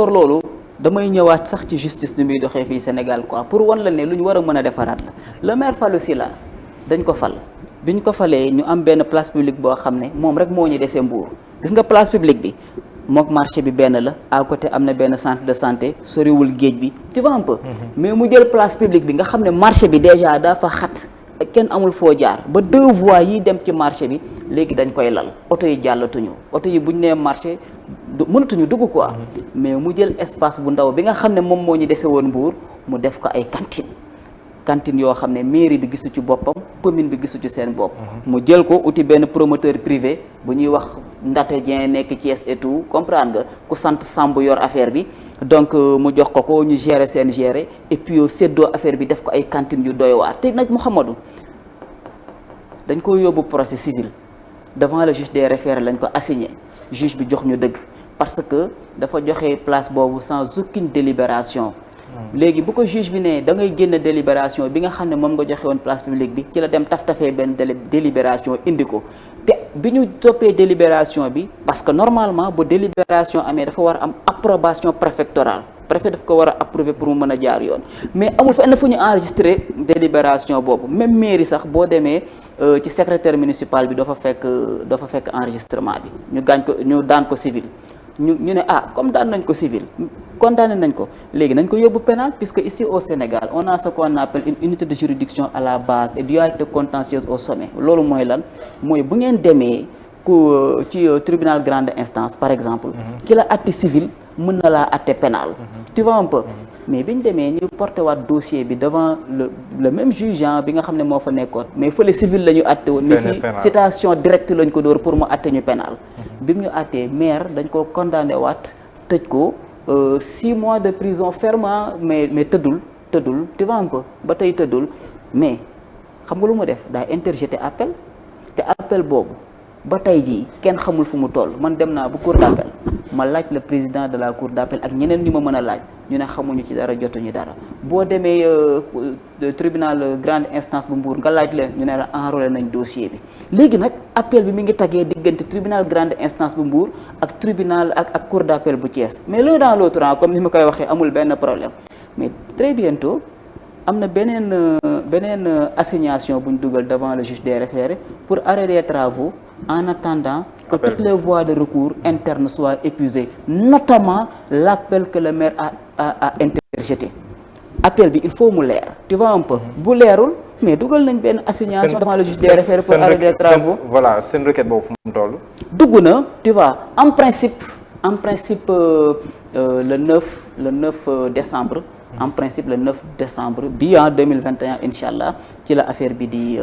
encore loolu damay ñëwaat sax ci justice ni muy doxee fii Sénégal quoi pour wan la ne lu ñu war a mën a defaraat la le maire Fallou Sylla dañ ko fal bi ñu ko falee ñu am benn place publique boo xam ne moom rek moo ñu desee Mbour gis nga place publique bi mook marché bi benn la à côté am na benn centre de santé soriwul géej bi tu vois un peu mais mu jël place publique bi nga xam ne marché bi déjà dafa xat kenn amul foo jaar ba 2 voies yi dem ci marché bi léegi dañ koy lal oto yi jàllatuñu oto yi buñ nee marché mënatuñu dugg quoi mais mu jël espace bu ndaw bi nga xam ne moom moo ñu dese woon Mbour mu def ko ay cantine yoo xam ne mairie bi gisu ci boppam commune bi gisu ci seen bopp mu jël ko uti benn promoteur privé bu ñuy wax Ndate Dieng nekk Thiès et tout comprendre nga ku sant Samb yor affaire bi donc mu jox ko ñu gérer seen gérer et puis séddoo affaire bi def ko ay cantines yu doy waar te nag Mouhamadou dañ ko yóbbu procès civil devant le juge des référés lañ ko assigné juge bi jox ñu dëgg parce que dafa joxe place boobu sans aucune délibération léegi bu ko juge bi ne da ngay génn délibération bi nga xam ne moom nga joxe woon place publique bi ci la dem taf-tafee benn délibération indi ko te bi ñu toppee délibération bi parce que normalement bu délibération amee dafa war a am approbation préfectorale préfet daf ko war a approuver pour mu mën a jaar yoon mais amul fenn fu ñu enregistré délibération boobu même mairie sax boo demee ci secrétaire municipal bi doo fa fekk enregistrement bi ñu daan ko civil ñu ne comme daan nañ ko civil condamné nañ ko léegi nañ ko yóbbu pénal puisque ici au Sénégal on a ce qu'on appelle une unité de juridiction à la base et dualité contentieuse au sommet loolu mooy lan mooy bu ngeen demee ci tribunal grande instance par exemple ki la atte civil mën na laa atte pénal tu vois un peu mais bi ñu demee ñu porté waat dossier bi devant le même juge bi nga xam ne moo fa nekkoon mais fële civil la ñu atte woon ni fii citation directe lañ ko dóor pour mu atte ñu pénal bi mu ñu attee maire dañ ko condamné waat tëj ko 6 mois de prison ferme mais tëddul tu vois un peu ba tey tëddul mais xam nga lu mu def daa interjeté appel te appel boobu ba tey jii kenn xamul fu mu toll man dem naa bu cour d'appel ma laaj le président de la cour d'appel ak ñeneen ñu ma mën a laaj ñu ne xamuñu ci dara jotuñu dara boo demee tribunal grande instance bu Mbour nga laaj leen ñu ne la enrôlé nañ dossier bi léegi nag appel bi mi ngi tagee diggante tribunal grande instance bu Mbour ak tribunal ak cour d'appel bu Thiès mais l'un dans l'autre comme ni ma koy waxee amul benn problème mais très bientôt am na beneen assignation bu ñu dugal devant le juge des référés pour arrêter les travaux en attendant que toutes les voies de recours internes soient épuisées notamment l'appel que le maire a interjeté appel bi il faut mu leer tu vois un peu bu leerul mais dugal nañ benn assignation devant le juge des référés pour arrêter les travaux voilà seen requête boobu fu mu toll dugg na tu vois en principe le 9 décembre en principe le 9 décembre bi en 2021 inchallah ci la affaire bi di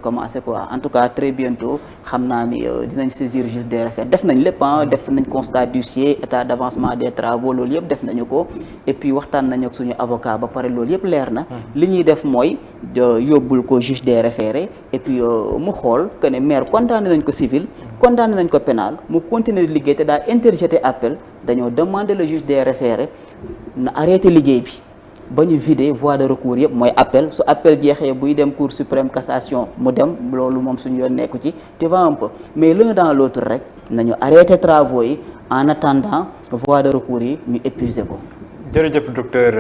commencer quoi en tout cas très bientôt xam naa ni dinañ saisir juge des référés def nañ lépp def nañ constat d'huissier état d'avancement des travaux loolu yëpp def nañu ko et puis waxtaan nañu ak suñu avocat ba pare loolu yëpp leer na li ñuy def mooy yóbbul ko juge des référés et puis mu xool que ne maire condamné nañ ko civil condamné nañ ko pénal mu continuer di liggéey te daa interjeté appel dañoo demander le juge des référés na arrêté liggéey bi ba ñu vider voie de recours yëpp mooy appel su appel jeexee buy dem cour suprême cassation mu dem loolu moom suñu yoon nekku ci tu vois un peu mais l'un dans l'autre rek nañu arrêter travaux yi en attendant voie de recours yi ñu épuiser ko. jërëjëf docteur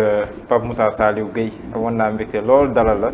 Pape Moussa Saliou Guèye woon naa mbégte loolu dalal la.